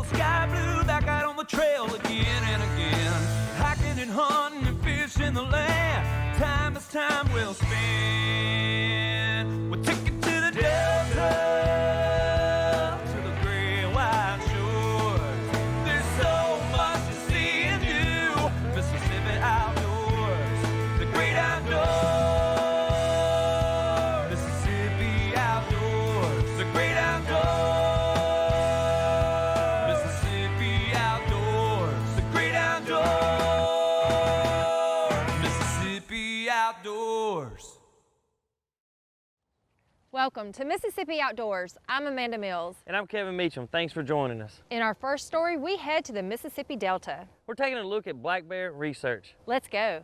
sky blue, back out on the trail again and again. Hiking and hunting and fishing the land. Time is time well spent. We'll take it to the Delta, to the gray white shores. There's so much to see and do. Mississippi outdoors, the great outdoors. Mississippi outdoors, the great outdoors. Mississippi outdoors, the great outdoors. Mississippi outdoors. Welcome to Mississippi Outdoors. I'm Amanda Mills. And I'm Kevin Meacham. Thanks for joining us. In our first story, we head to the Mississippi Delta. We're taking a look at black bear research. Let's go.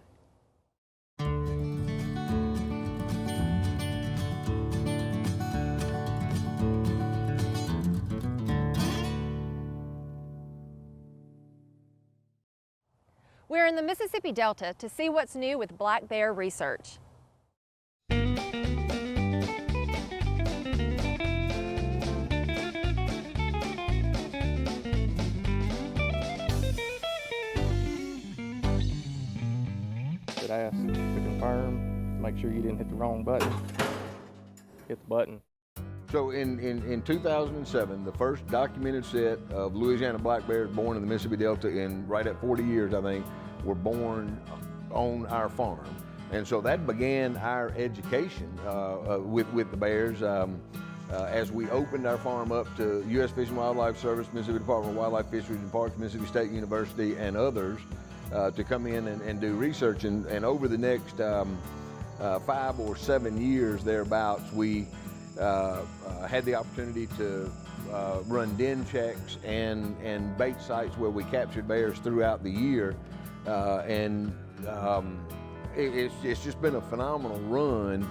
We're in the Mississippi Delta to see what's new with black bear research. Ask to confirm, make sure you didn't hit the wrong button. Hit the button. So in 2007, the first documented set of Louisiana black bears born in the Mississippi Delta in right at 40 years, I think, were born on our farm. And so that began our education with the bears as we opened our farm up to U.S. Fish and Wildlife Service, Mississippi Department of Wildlife, Fisheries and Parks, Mississippi State University, and others to come in and do research. And over the next 5 or 7 years thereabouts, we had the opportunity to run den checks and bait sites where we captured bears throughout the year. It's just been a phenomenal run,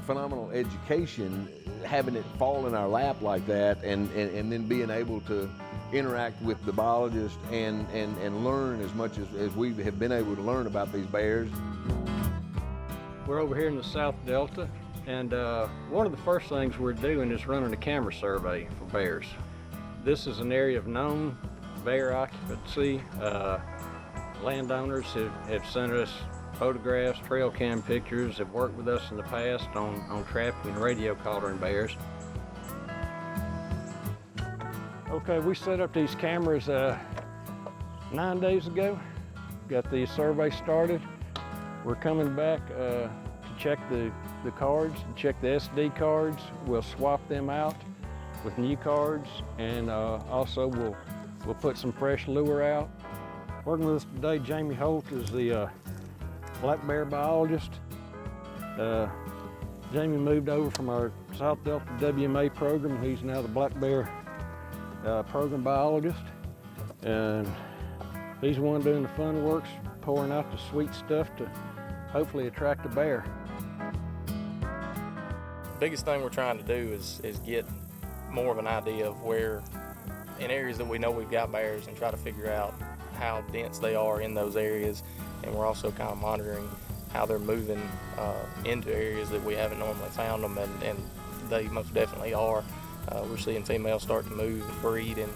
phenomenal education, having it fall in our lap like that, and then being able to interact with the biologists and learn as much as we have been able to learn about these bears. We're over here in the South Delta, and one of the first things we're doing is running a camera survey for bears. This is an area of known bear occupancy. Landowners have sent us photographs, trail cam pictures, have worked with us in the past on trapping and radio collaring bears. Okay, we set up these cameras 9 days ago. Got the survey started. We're coming back to check the cards, check the SD cards. We'll swap them out with new cards, and also we'll put some fresh lure out. Working with us today, Jamie Holt is the black bear biologist. Jamie moved over from our South Delta WMA program. He's now the black bear program biologist, and he's the one doing the fun works, pouring out the sweet stuff to hopefully attract a bear. Biggest thing we're trying to do is get more of an idea of where, in areas that we know we've got bears, and try to figure out how dense they are in those areas. And we're also kind of monitoring how they're moving into areas that we haven't normally found them, and they most definitely are. We're seeing females start to move and breed in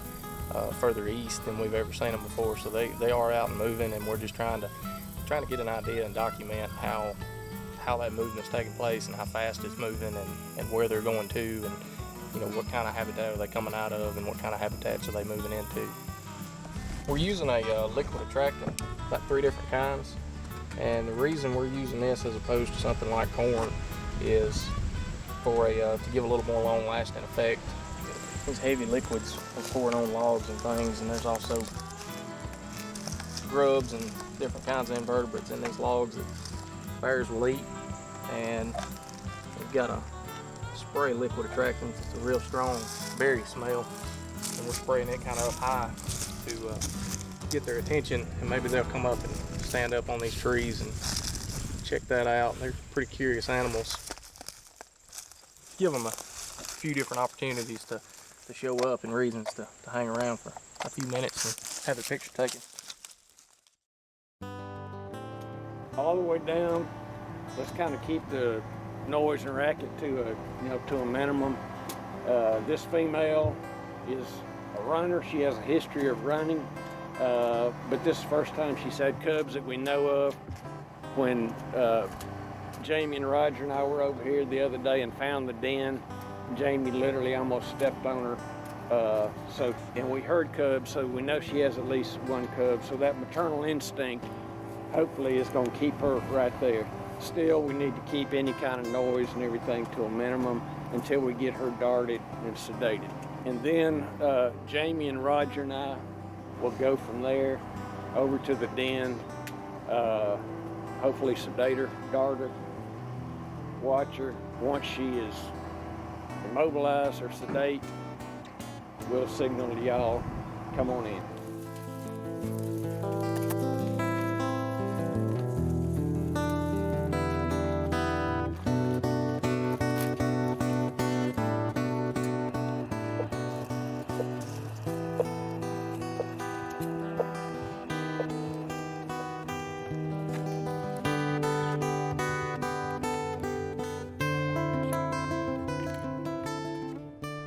further east than we've ever seen them before. So they are out and moving, and we're just trying to get an idea and document how that movement's taking place and how fast it's moving, and where they're going to, and what kind of habitat are they coming out of, and what kind of habitats are they moving into. We're using a liquid attractant, about 3 different kinds, and the reason we're using this as opposed to something like corn is for to give a little more long-lasting effect. These heavy liquids are pouring on logs and things, and there's also grubs and different kinds of invertebrates in these logs that bears will eat. And we've got a spray liquid attractant. It's a real strong berry smell, and we're spraying it kind of up high to get their attention, and maybe they'll come up and stand up on these trees and check that out. They're pretty curious animals. Give them a few different opportunities to show up and reasons to hang around for a few minutes and have their picture taken. All the way down, let's kind of keep the noise and racket to a minimum. This female is a runner. She has a history of running, but this is the first time she's had cubs that we know of. When Jamie and Roger and I were over here the other day and found the den, Jamie literally almost stepped on her. And we heard cubs, so we know she has at least one cub. So that maternal instinct, hopefully, is going to keep her right there. Still, we need to keep any kind of noise and everything to a minimum until we get her darted and sedated. And then Jamie and Roger and I will go from there over to the den, hopefully sedate her, dart her, watch her. Once she is immobilized or sedate, we'll signal to y'all, come on in.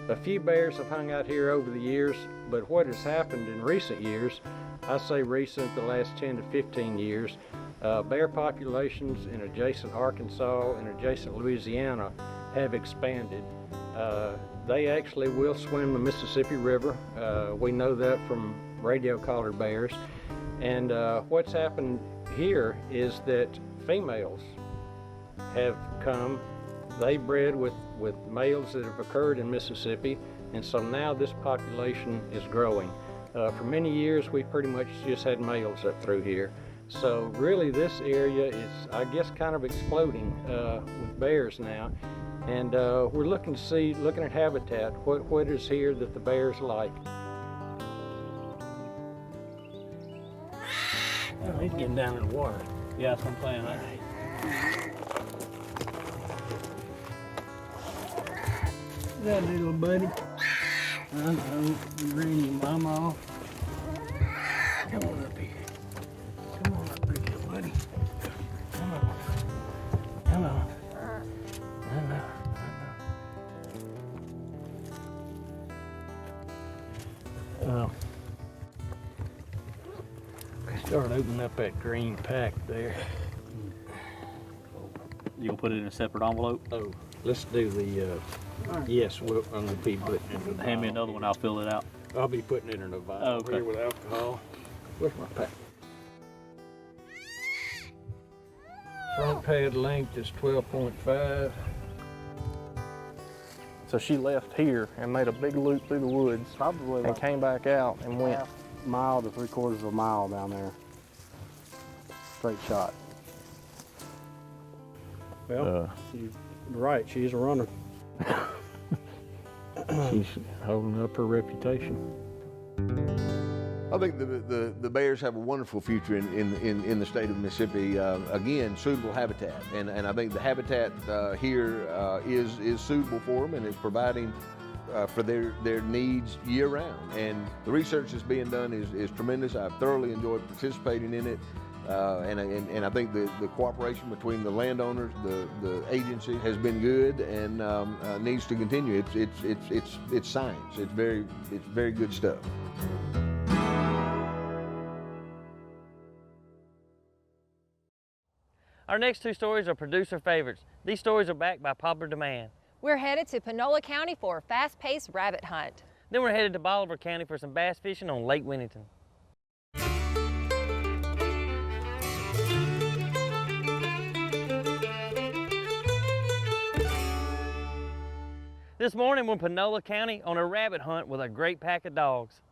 A few bears have hung out here over the years, but what has happened in recent years, I say recent, the last 10 to 15 years, bear populations in adjacent Arkansas and adjacent Louisiana have expanded. They actually will swim the Mississippi River. We know that from radio collared bears. And what's happened here is that females have come. They bred with males that have occurred in Mississippi, and so now this population is growing. For many years, we pretty much just had males up through here. So really this area is, I guess, kind of exploding with bears now. And we're looking at habitat, what is here that the bears like. Oh, he's getting down in the water. Yeah, that's what I'm saying. All right. That little buddy. Uh-oh, you ran your mama off. Come on up here. Come on up here, buddy. Come on. Come on. I know. Well, start opening up that green pack there. You gonna put it in a separate envelope? Oh, let's do the, yes, I'm gonna be putting it in the Hand me another one, I'll fill it out. I'll be putting it in a vial Oh, okay. here with alcohol. Where's my pack? Front pad length is 12.5. So she left here and made a big loop through the woods, Probably and like came back out and went. half mile to 3/4 of a mile down there. Straight shot. Well, you're right, she's a runner. She's holding up her reputation. I think the bears have a wonderful future in the state of Mississippi. Again, suitable habitat, and I think the habitat here is suitable for them, and is providing for their needs year round. And the research that's being done is tremendous. I've thoroughly enjoyed participating in it, and I think the cooperation between the landowners, the agency has been good, and needs to continue. It's science. It's very good stuff. Our next two stories are producer favorites. These stories are backed by popular demand. We're headed to Panola County for a fast-paced rabbit hunt. Then we're headed to Bolivar County for some bass fishing on Lake Whittington. This morning we're in Panola County on a rabbit hunt with a great pack of dogs.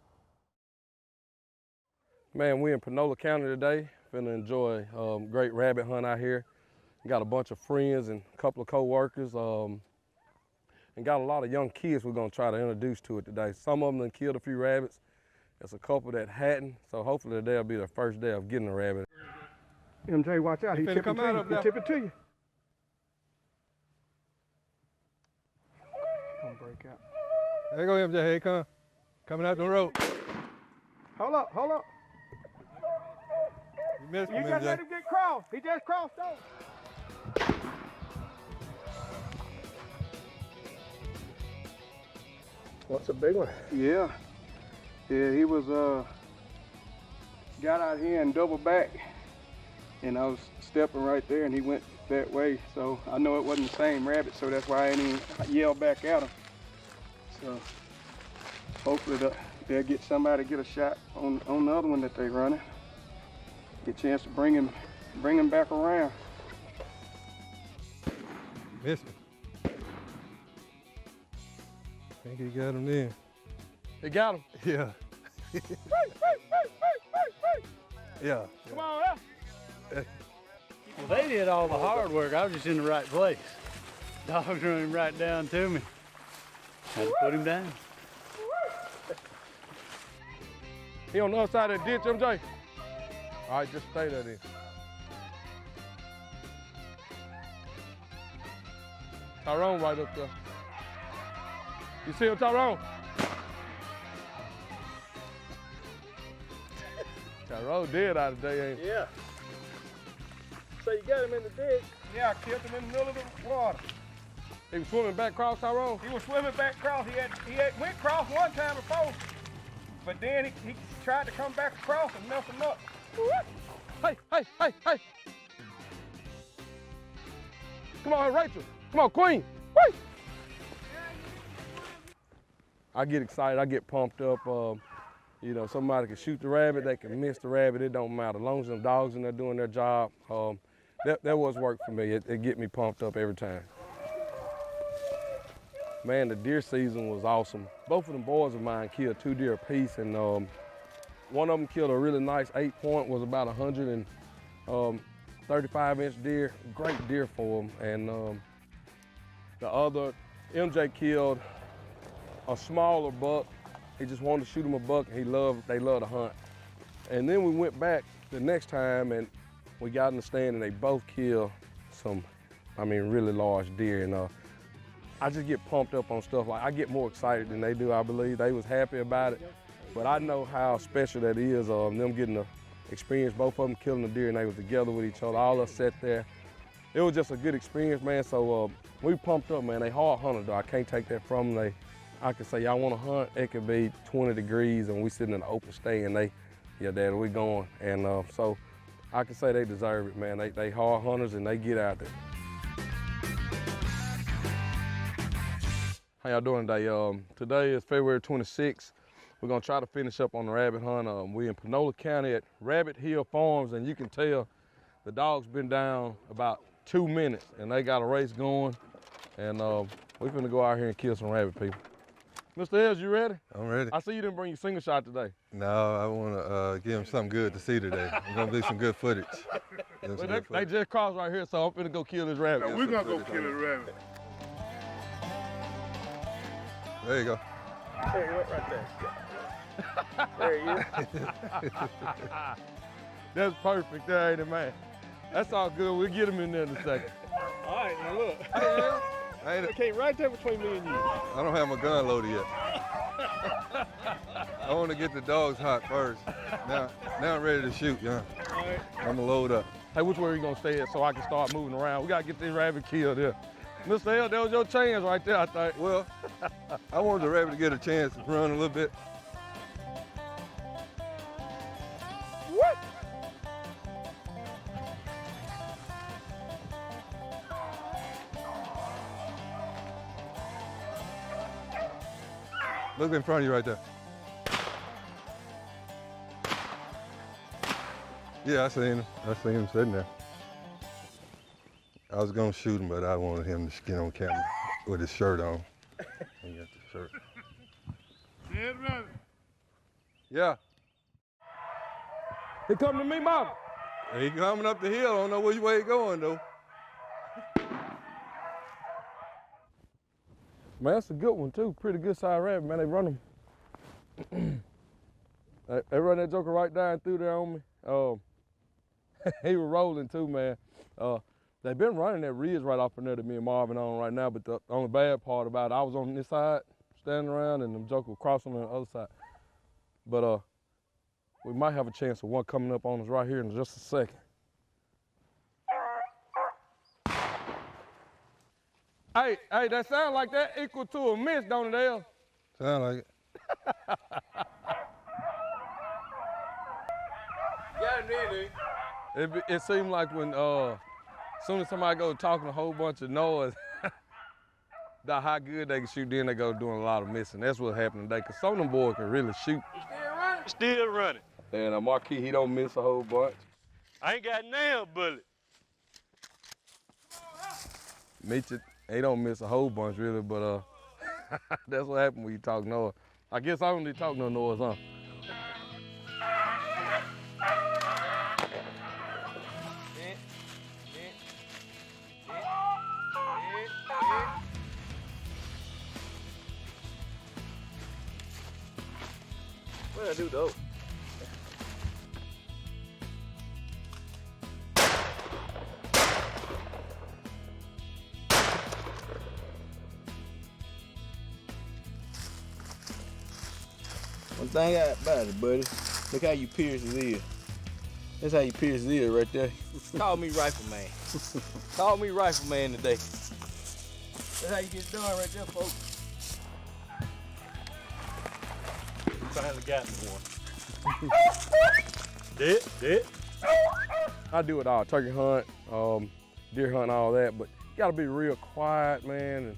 Man, we're in Panola County today. Finna enjoy a great rabbit hunt out here. Got a bunch of friends and a couple of co-workers, and got a lot of young kids we're gonna try to introduce to it today. Some of them done killed a few rabbits. There's a couple that hadn't, so hopefully today'll be their first day of getting a rabbit. MJ, watch out, he's tipping to you. He's tipping to you. Gonna break out. There you go, MJ, here he come. Coming out the road. Hold up, hold up. You missed You him, just MJ. let him get crossed. He just crossed over. What's a big one? Yeah. Yeah, he was got out here and double back, and I was stepping right there, and he went that way. So I know it wasn't the same rabbit, so that's why I didn't even yell back at him. So hopefully they'll get somebody to get a shot on the other one that they running. Get a chance to bring him back around. Missed him. Think he got him then. He got him. Yeah. Yeah. Come on, up. Well, they did all the hard work. I was just in the right place. Dogs running right down to me. Had to put him down. He on the other side of that ditch, MJ. All right, just stay there then. Tyrone right up there. You see him, Tyrone? Tyrone dead out today, ain't he? Yeah. So you got him in the ditch? Yeah, I killed him in the middle of the water. He was swimming back across, Tyrone? He was swimming back across. He had went across one time before, but then he tried to come back across and mess him up. Hey, hey, hey, hey. Come on, Rachel. Come on, Queen. Wait. I get excited. I get pumped up. You know, somebody can shoot the rabbit. They can miss the rabbit. It don't matter. As long as them dogs in there doing their job, that was work for me. It get me pumped up every time. Man, the deer season was awesome. Both of them boys of mine killed 2 deer apiece, and one of them killed a really nice 8-point, was about 135-inch deer. Great deer for him. And the other, MJ killed a smaller buck. He just wanted to shoot him a buck, and they love to hunt. And then we went back the next time, and we got in the stand, and they both killed some, really large deer. And I just get pumped up on stuff. Like, I get more excited than they do, I believe. They was happy about it, but I know how special that is, them getting to experience, both of them killing the deer, and they was together with each other. All of us sat there. It was just a good experience, man. So we pumped up, man. They hard hunters, though. I can't take that from them. I can say, y'all want to hunt? It could be 20 degrees, and we sitting in the open stand. Yeah, Daddy, we going. And so I can say they deserve it, man. They hard hunters, and they get out there. How y'all doing today? Today is February 26th. We're gonna try to finish up on the rabbit hunt. We're in Panola County at Rabbit Hill Farms, and you can tell the dog's been down about 2 minutes, and they got a race going. And we're finna go out here and kill some rabbit, people. Mr. Ells, you ready? I'm ready. I see you didn't bring your single shot today. No, I want to give him something good to see today. We're going to do some good footage. They just crossed right here, so I'm finna go kill this rabbit. We're gonna go kill this rabbit. There you go. There you go, right there. There you go. That's perfect there, ain't it, man? That's all good. We'll get him in there in a second. All right, now look. I came right there between me and you. don't have my gun loaded yet. I want to get the dogs hot first. Now I'm ready to shoot, yeah. All right. I'm going to load up. Hey, which way are you gonna stay at so I can start moving around? We gotta get this rabbit killed here. Mr. L, that was your chance right there, I think. Well, I wanted the rabbit to get a chance to run a little bit. What? Look in front of you right there. Yeah, I seen him sitting there. I was gonna shoot him, but I wanted him to get on camera with his shirt on. He got the shirt. Dead rabbit. Yeah. He coming to me, Mom. He coming up the hill. I don't know which way he going though. Man, that's a good one too. Pretty good sized rabbit, man. They run them. They run that joker right down through there on me. He was rolling too, man. They've been running that ridge right off in there that me and Marvin on right now, but the only bad part about it, I was on this side, standing around, and the joker was crossing on the other side. But we might have a chance of one coming up on us right here in just a second. Hey, that sound like that equal to a miss, don't it, El? Sound like it. It seemed like when, as soon as somebody goes talking a whole bunch of noise, about how good they can shoot, then they go doing a lot of missing. That's what happened today, because some of them boys can really shoot. Still running. And Marquis, he don't miss a whole bunch. I ain't got nail bullet. Mitch, he don't miss a whole bunch really, but that's what happened when you talk noise. I guess I don't need to talk no noise, huh? What I do though? One thing about it, buddy, look how you pierce his ear. That's how you pierce his ear right there. Call me Rifleman. Call me Rifleman today. That's how you get it done right there, folks. Finally got me one. Did. I do it all, turkey hunt, deer hunt, all that, but you gotta be real quiet, man, and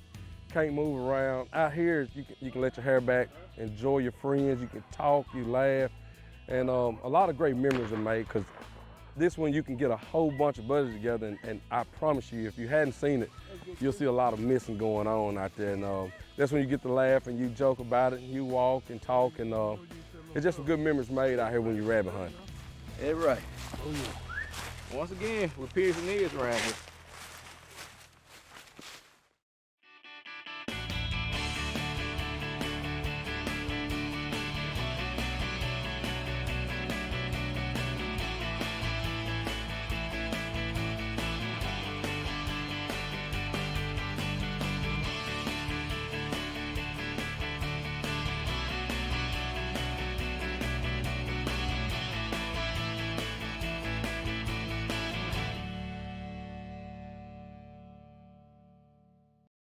can't move around. Out here, you can let your hair back, enjoy your friends, you can talk, you laugh, and a lot of great memories are made, because this one you can get a whole bunch of buddies together, and I promise you, if you hadn't seen it, you'll see a lot of missing going on out there, and that's when you get to laugh and you joke about it, and you walk and talk, and it's just some good memories made out here when you rabbit hunt. That's right. Oh, yeah. Once again, we're piercing ears around here.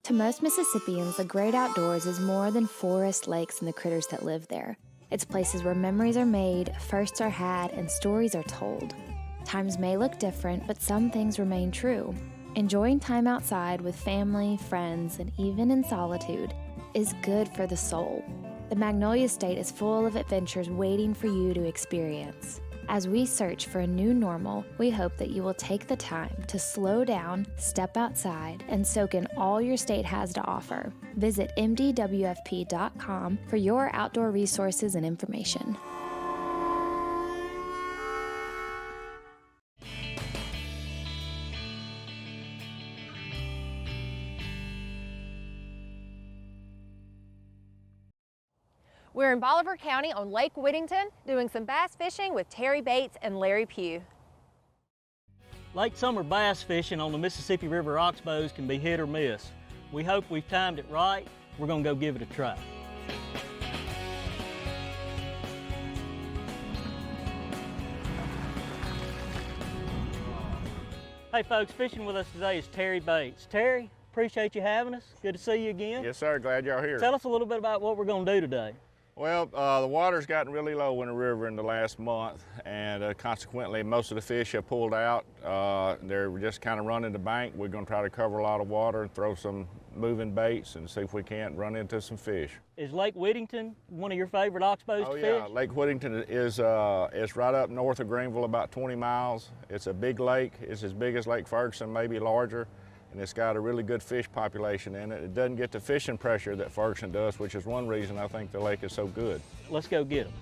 To most Mississippians, the great outdoors is more than forests, lakes, and the critters that live there. It's places where memories are made, firsts are had, and stories are told. Times may look different, but some things remain true. Enjoying time outside with family, friends, and even in solitude is good for the soul. The Magnolia State is full of adventures waiting for you to experience. As we search for a new normal, we hope that you will take the time to slow down, step outside, and soak in all your state has to offer. Visit mdwfp.com for your outdoor resources and information. We're in Bolivar County on Lake Whittington doing some bass fishing with Terry Bates and Larry Pugh. Late summer bass fishing on the Mississippi River oxbows can be hit or miss. We hope we've timed it right. We're going to go give it a try. Hey folks, fishing with us today is Terry Bates. Terry, appreciate you having us. Good to see you again. Yes, sir. Glad y'all here. Tell us a little bit about what we're going to do today. Well, the water's gotten really low in the river in the last month, and consequently, most of the fish have pulled out. They're just kind of running the bank. We're going to try to cover a lot of water and throw some moving baits and see if we can't run into some fish. Is Lake Whittington one of your favorite oxbows to fish? Oh yeah, Lake Whittington is right up north of Greenville, about 20 miles. It's a big lake. It's as big as Lake Ferguson, maybe larger. And it's got a really good fish population in it. It doesn't get the fishing pressure that Ferguson does, which is one reason I think the lake is so good. Let's go get them.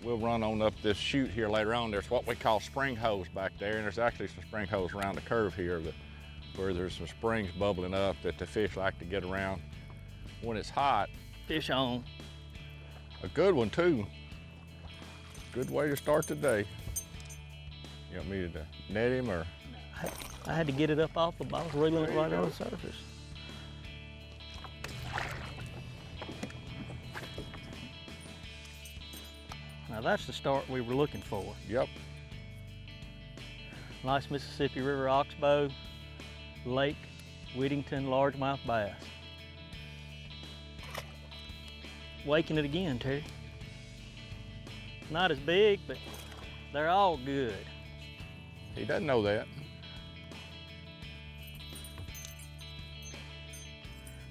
We'll run on up this chute here later on. There's what we call spring hose back there, and there's actually some spring hose around the curve here where there's some springs bubbling up that the fish like to get around when it's hot. Fish on. A good one too. Good way to start the day. You want me to net him or? I had to get it up off the bottom, reeling it right on the surface. Now that's the start we were looking for. Yep. Nice Mississippi River oxbow, Lake Whittington largemouth bass. waking it again, Terry. Not as big, but they're all good. He doesn't know that.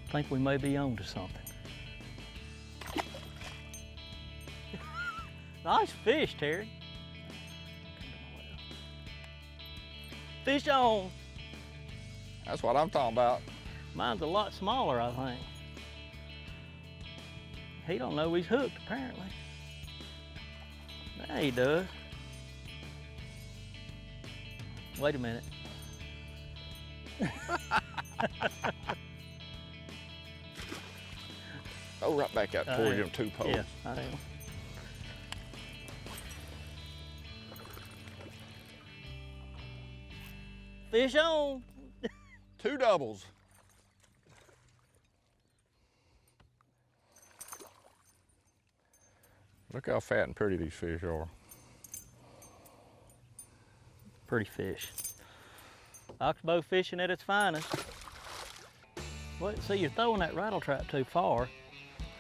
I think we may be on to something. Nice fish, Terry. Fish on. That's what I'm talking about. Mine's a lot smaller, I think. He don't know he's hooked, apparently. Yeah, he does. Wait a minute. Oh, right back out toward them 2 poles. Yeah, I am. Fish on. 2 doubles. Look how fat and pretty these fish are. Pretty fish. Oxbow fishing at its finest. Well, see, you're throwing that rattle trap too far.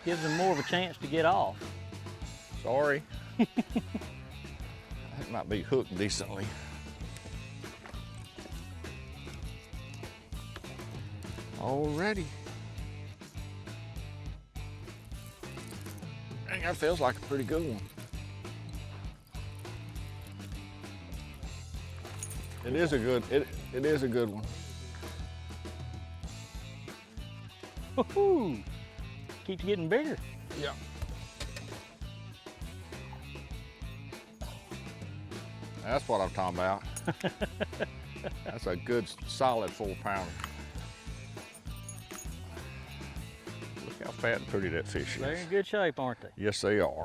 Gives them more of a chance to get off. Sorry. That might be hooked decently. Already. Dang, that feels like a pretty good one. It is a good, it is a good one. Woohoo! Keeps getting bigger. Yeah. That's what I'm talking about. That's a good, solid 4-pounder. Look how fat and pretty that fish is. They're in good shape, aren't they? Yes, they are.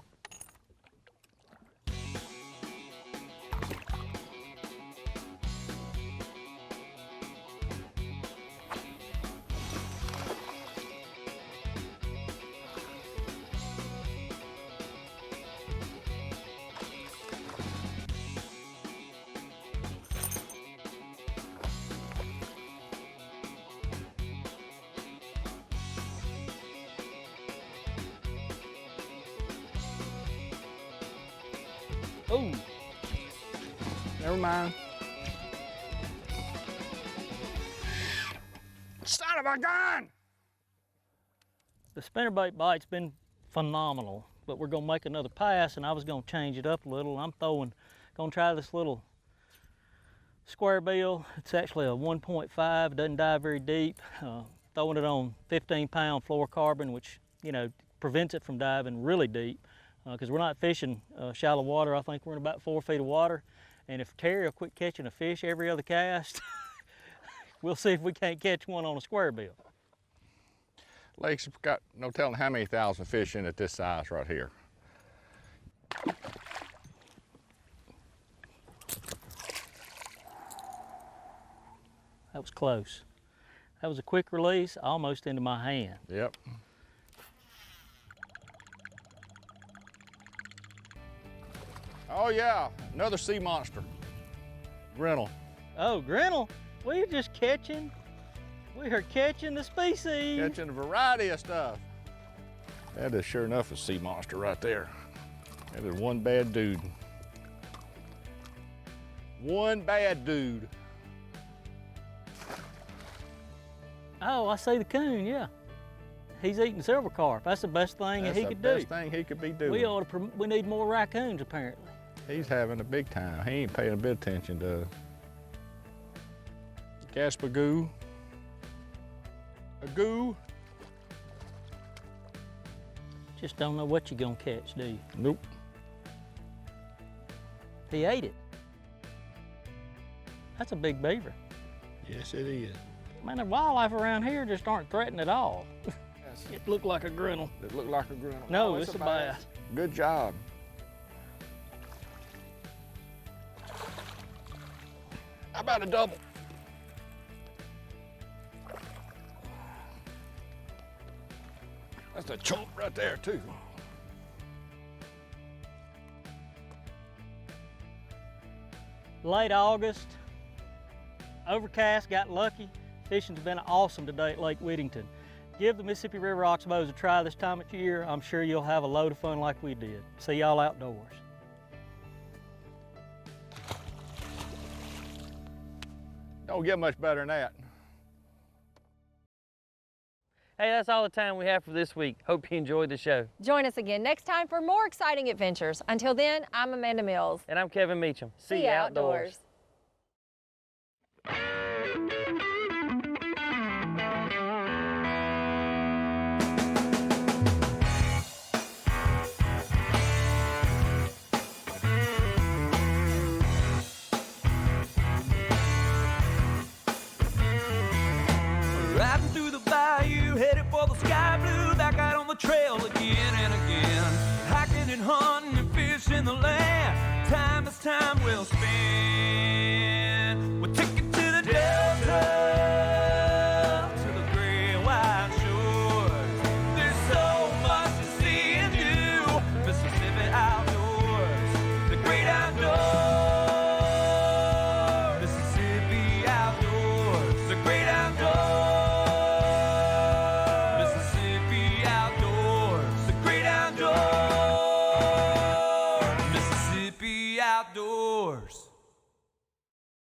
Oh, Never mind. Son of a gun! the spinnerbait bite's been phenomenal, but we're gonna make another pass, and I was gonna change it up a little. I'm gonna try this little square bill. It's actually a 1.5, doesn't dive very deep. Throwing it on 15-pound fluorocarbon, which, you know, prevents it from diving really deep, because we're not fishing shallow water. I think we're in about 4 feet of water, and if Terry will quit catching a fish every other cast, we'll see if we can't catch one on a square bill. Lake's got no telling how many thousand fish in it this size right here. That was close. That was a quick release, almost into my hand. Yep. Oh yeah, another sea monster. Grinnell. Oh, Grinnell, we're just catching. We are catching the species. Catching a variety of stuff. That is sure enough a sea monster right there. That is one bad dude. One bad dude. Oh, I see the coon, yeah. He's eating silver carp. That's the best thing he could do. That's the best thing he could be doing. We need more raccoons, apparently. He's having a big time. He ain't paying a bit of attention to Gaspagoo. A goo. Just don't know what you're gonna catch, do you? Nope. He ate it. That's a big beaver. Yes, it is. Man, the wildlife around here just aren't threatened at all. It looked like a grinnell. It looked like a grinnell. No, it's a bass. Good job. How about a double? That's a chomp right there, too. Late August, overcast, got lucky. Fishing's been awesome today at Lake Whittington. Give the Mississippi River oxbows a try this time of year. I'm sure you'll have a load of fun like we did. See y'all outdoors. Don't get much better than that. Hey, that's all the time we have for this week. Hope you enjoyed the show. Join us again next time for more exciting adventures. Until then, I'm Amanda Mills. And I'm Kevin Meacham. See you outdoors. Riding through the bayou, headed for the sky blue, back out on the trail again and again. Hiking and hunting and fishing the land, time is time well spent.